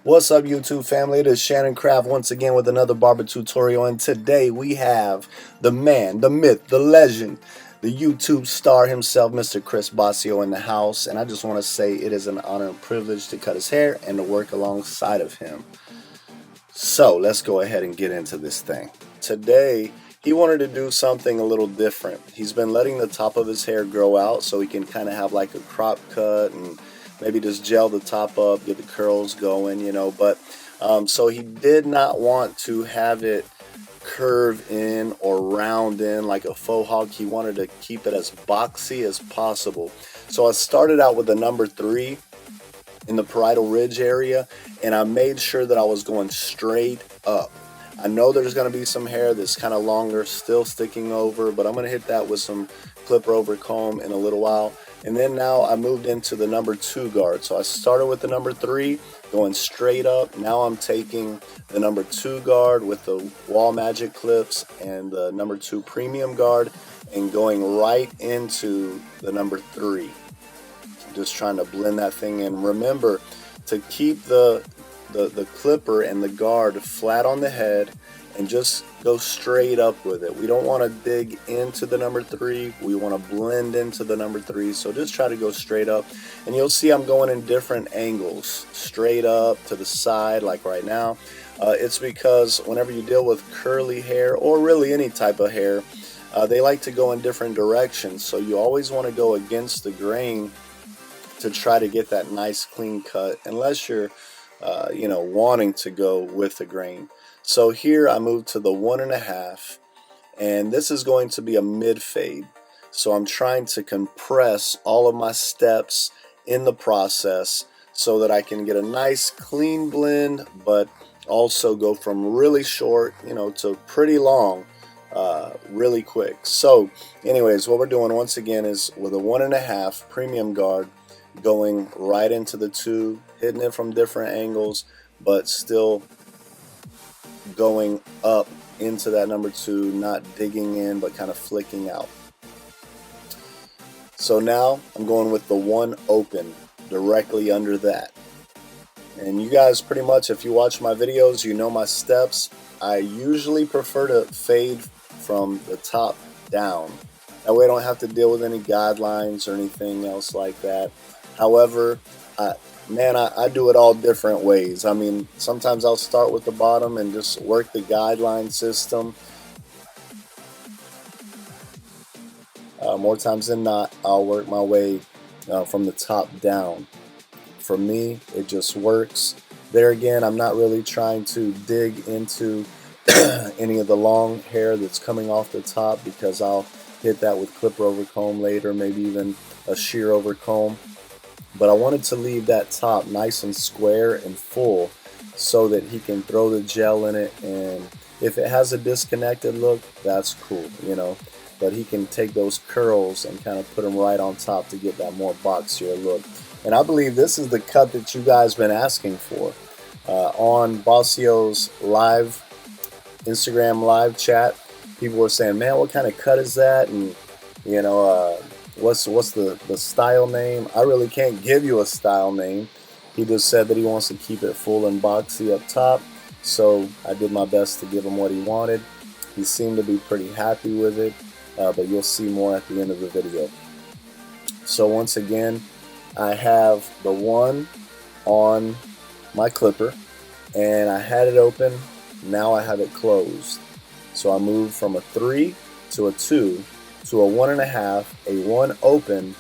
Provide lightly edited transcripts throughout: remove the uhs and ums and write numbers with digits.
What's up, YouTube family? It is S.Craft once again with another barber tutorial, and today we have the man, the myth, the legend, the YouTube star himself, Mr. CHRIS Bossio, in the house. And I just want to say it is an honor and privilege to cut his hair and to work alongside of him. So let's go ahead and get into this thing. Today he wanted to do something a little different. He's been letting the top of his hair grow out so he can kind of have like a crop cut and maybe just gel the top up, get the curls going, you know. But so he did not want to have it curve in or round in like a faux hawk. He wanted to keep it as boxy as possible. So I started out with the number 3 in the parietal ridge area, and I made sure that I was going straight up. I know there's going to be some hair that's kind of longer still sticking over, but I'm going to hit that with some clipper over comb in a little while. And then now I moved into the number 2 guard. So I started with the number 3 going straight up. Now I'm taking the number 2 guard with the wall magic clips and the number 2 premium guard and going right into the number 3. Just trying to blend that thing in. Remember to keep the clipper and the guard flat on the head and just go straight up with it. We don't want to dig into the number 3. We want to blend into the number 3. So just try to go straight up. And you'll see I'm going in different angles. Straight up, to the side, like right now. It's because whenever you deal with curly hair, or really any type of hair, they like to go in different directions. So you always want to go against the grain to try to get that nice clean cut, unless you're wanting to go with the grain. So here I moved to the 1.5, and this is going to be a mid fade. So I'm trying to compress all of my steps in the process so that I can get a nice clean blend, but also go from really short, to pretty long, really quick. So anyways, what we're doing once again is with a 1.5 premium guard, going right into the 2, hitting it from different angles, but still going up into that number 2, not digging in but kind of flicking out. So now I'm going with the 1 open directly under that. And you guys, pretty much, if you watch my videos, you know my steps. I usually prefer to fade from the top down. That way I don't have to deal with any guidelines or anything else like that. However, I do it all different ways. I mean, sometimes I'll start with the bottom and just work the guideline system. More times than not, I'll work my way from the top down. For me, it just works. There again, I'm not really trying to dig into any of the long hair that's coming off the top, because I'll hit that with clipper over comb later, maybe even a shear over comb. But I wanted to leave that top nice and square and full so that he can throw the gel in it, and if it has a disconnected look, that's cool, but he can take those curls and kind of put them right on top to get that more boxier look. And I believe this is the cut that you guys been asking for. On Bossio's live Instagram live chat, people were saying, man, what kind of cut is that? And what's the style name? I really can't give you a style name. He just said that he wants to keep it full and boxy up top, so I did my best to give him what he wanted. He seemed to be pretty happy with it, but you'll see more at the end of the video. So once again, I have the 1 on my clipper, and I had it open. Now I have it closed. So I moved from a 3 to a 2 to a 1.5, a 1 open,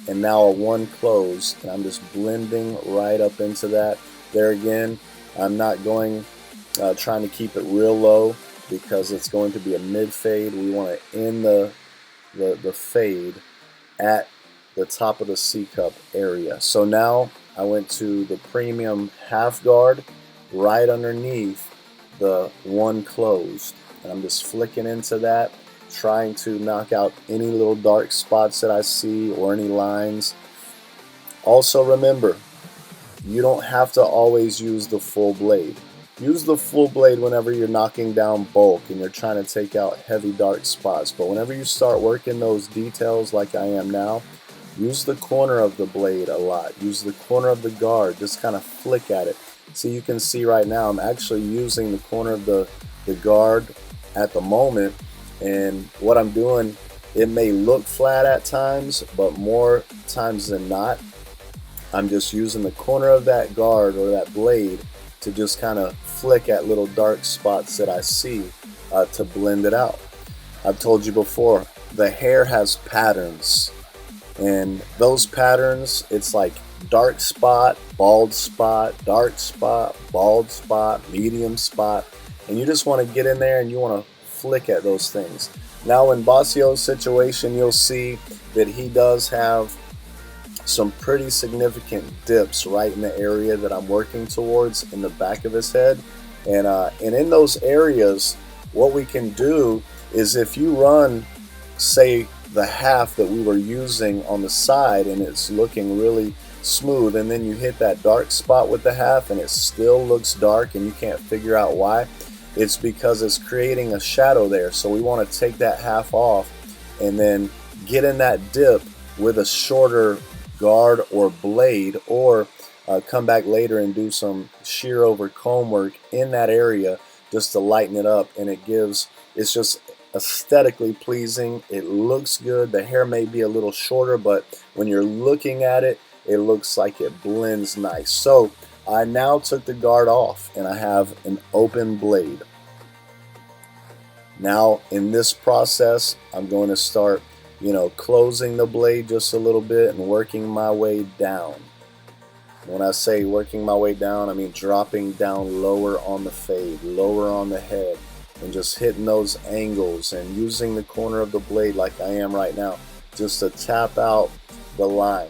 and now a 1 closed, and I'm just blending right up into that. There again, I'm not going trying to keep it real low, because it's going to be a mid fade. We want to end the fade at the top of the C cup area. So now I went to the premium half guard right underneath the 1 closed, and I'm just flicking into that, trying to knock out any little dark spots that I see or any lines. Also remember, you don't have to always use the full blade. Use the full blade whenever you're knocking down bulk and you're trying to take out heavy dark spots, but whenever you start working those details like I am now, use the corner of the blade a lot. Use the corner of the guard, just kind of flick at it. So you can see right now I'm actually using the corner of the guard at the moment, and what I'm doing, it may look flat at times, but more times than not I'm just using the corner of that guard or that blade to just kind of flick at little dark spots that I see to blend it out. I've told you before, the hair has patterns, and those patterns, it's like dark spot, bald spot, dark spot, bald spot, medium spot, and you just want to get in there and you want to flick at those things. Now in Bossio's situation, you'll see that he does have some pretty significant dips right in the area that I'm working towards in the back of his head, and in those areas what we can do is, if you run, say, the half that we were using on the side and it's looking really smooth, and then you hit that dark spot with the half and it still looks dark and you can't figure out why, it's because it's creating a shadow there. So we want to take that half off and then get in that dip with a shorter guard or blade, or come back later and do some shear over comb work in that area just to lighten it up, and it's just aesthetically pleasing. It looks good. The hair may be a little shorter, but when you're looking at it, it looks like it blends nice. So I now took the guard off and I have an open blade. Now in this process, I'm going to start, closing the blade just a little bit and working my way down. When I say working my way down, I mean dropping down lower on the fade, lower on the head, and just hitting those angles and using the corner of the blade like I am right now just to tap out the line.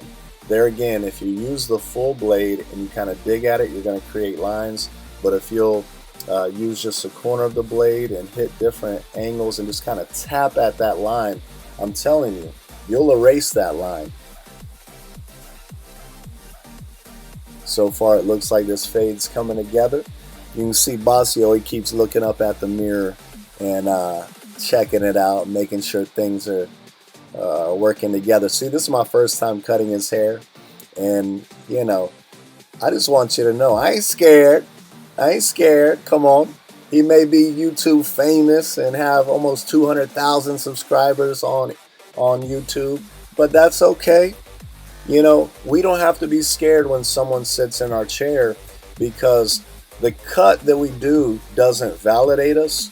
There again, if you use the full blade and you kind of dig at it, you're going to create lines, but if you'll use just the corner of the blade and hit different angles and just kind of tap at that line, I'm telling you, you'll erase that line. So far it looks like this fade's coming together. You can see Bossio, he keeps looking up at the mirror and checking it out, making sure things are working together. See, this is my first time cutting his hair, and I just want you to know I ain't scared. I ain't scared. Come on. He may be YouTube famous and have almost 200,000 subscribers on YouTube, but that's okay. We don't have to be scared when someone sits in our chair, because the cut that we do doesn't validate us.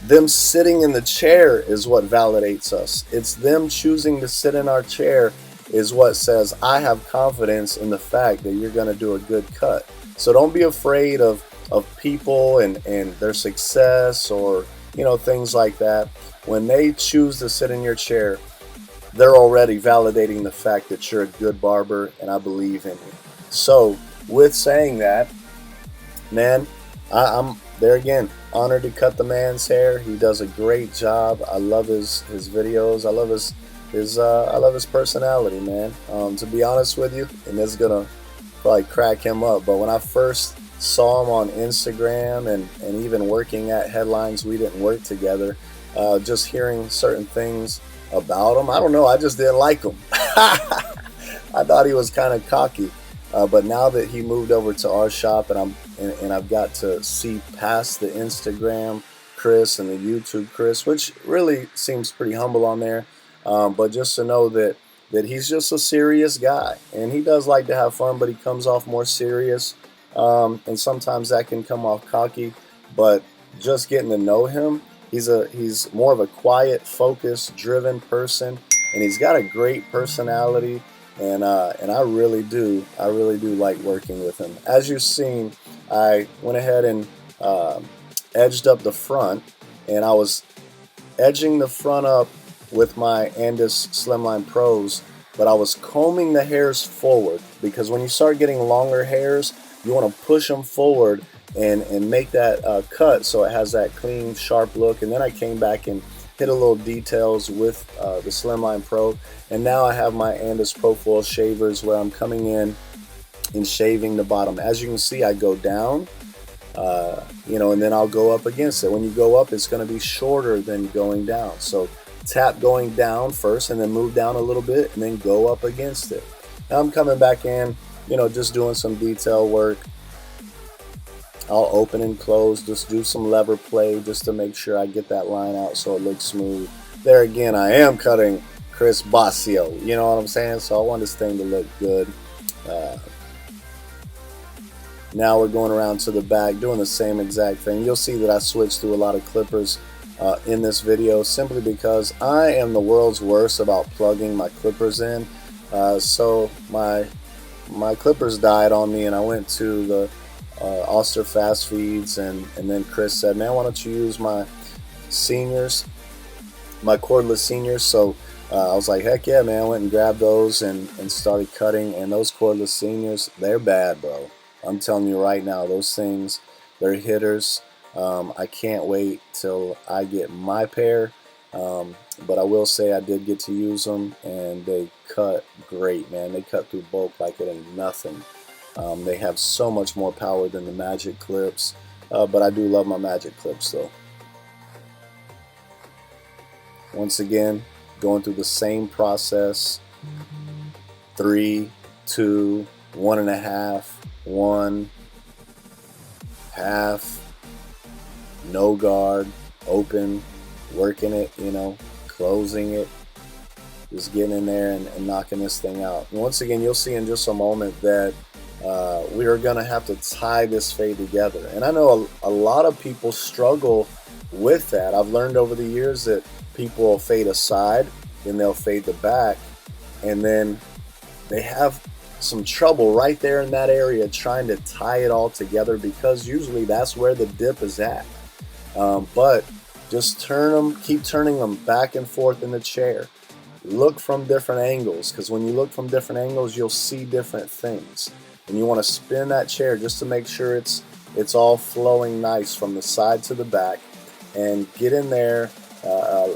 Them sitting in the chair is what validates us. It's them choosing to sit in our chair is what says, I have confidence in the fact that you're going to do a good cut. So don't be afraid of people and their success or things like that. When they choose to sit in your chair, they're already validating the fact that you're a good barber, and I believe in you. So with saying that, man, I'm there again, honored to cut the man's hair. He does a great job. I love his videos. I love his personality, man. To be honest with you, and this is gonna probably crack him up, but when I first saw him on Instagram and even working at Headlines, we didn't work together, just hearing certain things about him, I don't know, I just didn't like him. I thought he was kind of cocky, but now that he moved over to our shop and I've got to see past the Instagram Chris and the YouTube Chris, which really seems pretty humble on there, but just to know that he's just a serious guy, and he does like to have fun, but he comes off more serious, and sometimes that can come off cocky. But just getting to know him, he's more of a quiet, focused, driven person, and he's got a great personality, and I really do like working with him. As you've seen, I went ahead and edged up the front, and I was edging the front up with my Andis Slimline Pros, but I was combing the hairs forward, because when you start getting longer hairs, you want to push them forward and make that cut so it has that clean, sharp look. And then I came back and hit a little details with the Slimline Pro, and now I have my Andis Pro-Foil shavers where I'm coming in and shaving the bottom. As you can see, I go down, and then I'll go up against it. When you go up, it's going to be shorter than going down. So tap going down first, and then move down a little bit, and then go up against it. Now I'm coming back in, just doing some detail work, I'll open and close, just do some lever play just to make sure I get that line out so it looks smooth. There again, I am cutting Chris Bossio, you know what I'm saying? So I want this thing to look good. Now we're going around to the back, doing the same exact thing. You'll see that I switched through a lot of clippers in this video simply because I am the world's worst about plugging my clippers in. So my clippers died on me, and I went to the Oster Fast Feeds, and then Chris said, man, why don't you use my seniors, my cordless seniors? So I was like, heck yeah, man. I went and grabbed those and started cutting, and those cordless seniors, they're bad, bro. I'm telling you right now, those things, they're hitters. I can't wait till I get my pair, but I will say I did get to use them, and they cut great, man. They cut through bulk like it ain't nothing. They have so much more power than the Magic Clips, but I do love my Magic Clips though. Once again, going through the same process. 3, 2, 1.5, 1, half, no guard, open, working it, you know, closing it, just getting in there and knocking this thing out. And once again, you'll see in just a moment that we are going to have to tie this fade together. And I know a lot of people struggle with that. I've learned over the years that people will fade a side, then they'll fade the back, and then they have some trouble right there in that area trying to tie it all together, because usually that's where the dip is at. But just turn them, keep turning them back and forth in the chair. Look from different angles, because when you look from different angles, you'll see different things. And you want to spin that chair just to make sure it's all flowing nice from the side to the back, and get in there,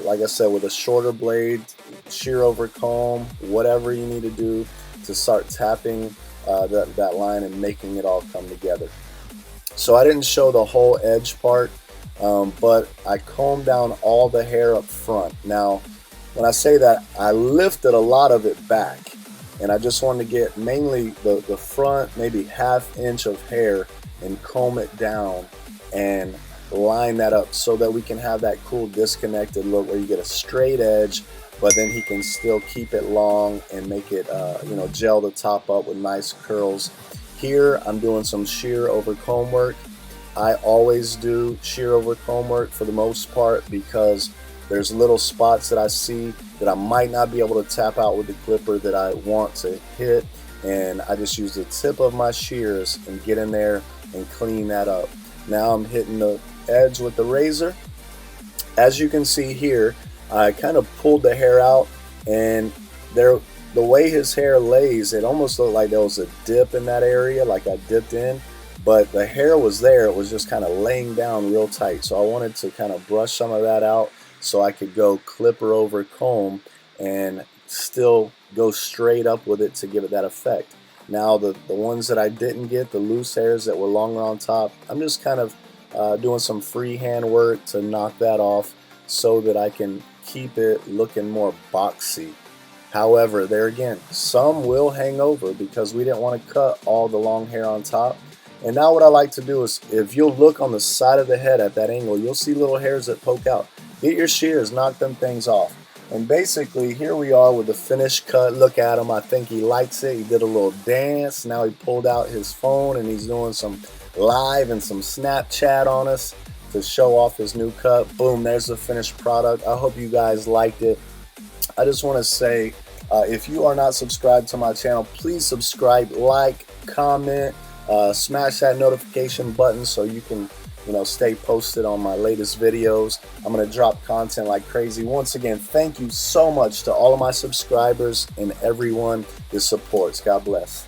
like I said, with a shorter blade, shear over comb, whatever you need to do to start tapping that line and making it all come together. So I didn't show the whole edge part, but I combed down all the hair up front. Now, when I say that, I lifted a lot of it back, and I just wanted to get mainly the front, maybe ½ inch of hair, and comb it down and line that up so that we can have that cool disconnected look where you get a straight edge, but then he can still keep it long and make it, you know, gel the top up with nice curls. Here I'm doing some shear over comb work. I always do shear over comb work for the most part, because there's little spots that I see that I might not be able to tap out with the clipper that I want to hit, and I just use the tip of my shears and get in there and clean that up. Now I'm hitting the edge with the razor. As you can see here, I kind of pulled the hair out, and the way his hair lays, it almost looked like there was a dip in that area, like I dipped in, but the hair was there. It was just kind of laying down real tight. So I wanted to kind of brush some of that out so I could go clipper over comb and still go straight up with it to give it that effect. Now the ones that I didn't get, the loose hairs that were longer on top, I'm just kind of doing some freehand work to knock that off so that I can keep it looking more boxy. However, there again, some will hang over because we didn't want to cut all the long hair on top. And now what I like to do is, if you'll look on the side of the head at that angle, you'll see little hairs that poke out. Get your shears, knock them things off. And basically, here we are with the finished cut. Look at him. I think he likes it. He did a little dance. Now he pulled out his phone and he's doing some live and some Snapchat on us to show off his new cut. Boom, there's the finished product. I hope you guys liked it. I just want to say, if you are not subscribed to my channel, please subscribe, like, comment, smash that notification button so you can, you know, stay posted on my latest videos. I'm going to drop content like crazy. Once again, thank you so much to all of my subscribers and everyone that supports. God bless.